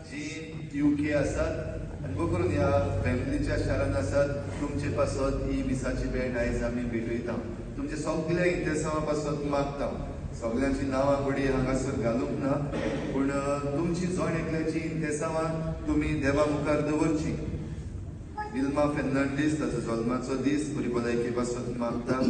जी UK आसात आनी बरोबर ह्या फॅमिलीच्या शारान आसात तुमचे पासत ही मिसाची भेट आयज आमी भेटयता तुमचे सगळ्या इंतेसावा पासत मागता सगळ्यांची नांवां बडी हांगासर घालूंक ना पूण तुमची जण एकल्याची इंतेसावा तुमी देवा मुखार दवरची विल्मा फेर्नांडीस ताचो जल्माचो दीस बरी भलायकी पासत मागता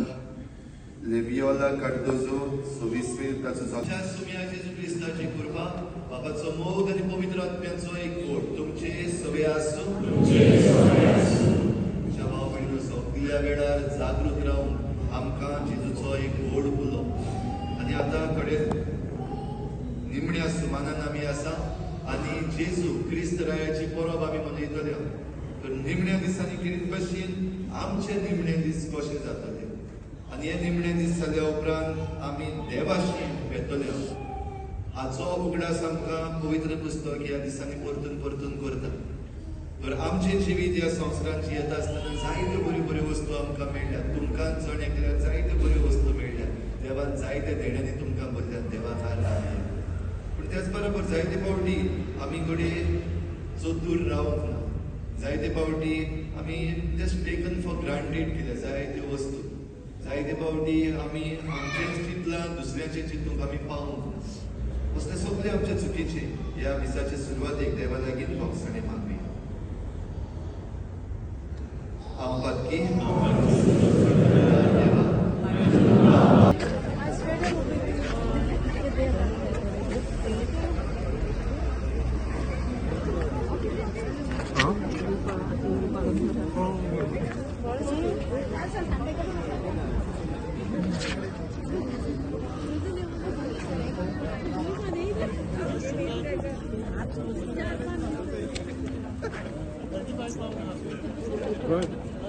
लेवियोला कार्दोजो 26 ताचो जल्म सुम्या जेजू क्रिस्ताची कृपा बापाचो मोग आनी पवित्र आत्म्याचो एकवट तुमचे सगळे आसूं तुमच्या भाव भयणीनो सगळ्या वेळार जागृत रावन आमकां जेजूचो एक व्हड उलो आनी आतां कडेन निमण्या सुमानान आमी आसा आनी जेजू क्रिस्त रायाची परब आमी मनयतले तर निमण्या दिसांनी कितें भशेन आमचे निमणे दीस कशे जातले आनी हे निमणे दीस जाल्या उपरांत आमी देवाशी येतले हाचो उगडास आमकां पवित्र पुस्तक ह्या दिसांनी परतून परतून करता तर आमचे जिवीत ह्या संवसारांत जियेता आसतना जायत्यो बऱ्यो बऱ्यो वस्तू आमकां मेळ्ळ्यात तुमकां जण एकल्याक जायत्यो बऱ्यो वस्तू मेळ्ळ्यात देवान जायते देण्यानी तुमकां बदल्यात देवाक आदार पूण त्याच बरोबर जायते फावटी आमी कडेन चतूर रावंक ना जायते फावटी आमी जस्ट टेकन फॉर ग्रांटेड केल्या जायत्यो वस्तू जायते फावटी आमी आमचेच चिंतलां दुसऱ्याचें चिंतूंक आमी पावूंक ना असले सगळे आमचे चुकीचे ह्या दिसाचे सुरवातेक देवा लागीं भोगसणे मागुया आमपातकी Right.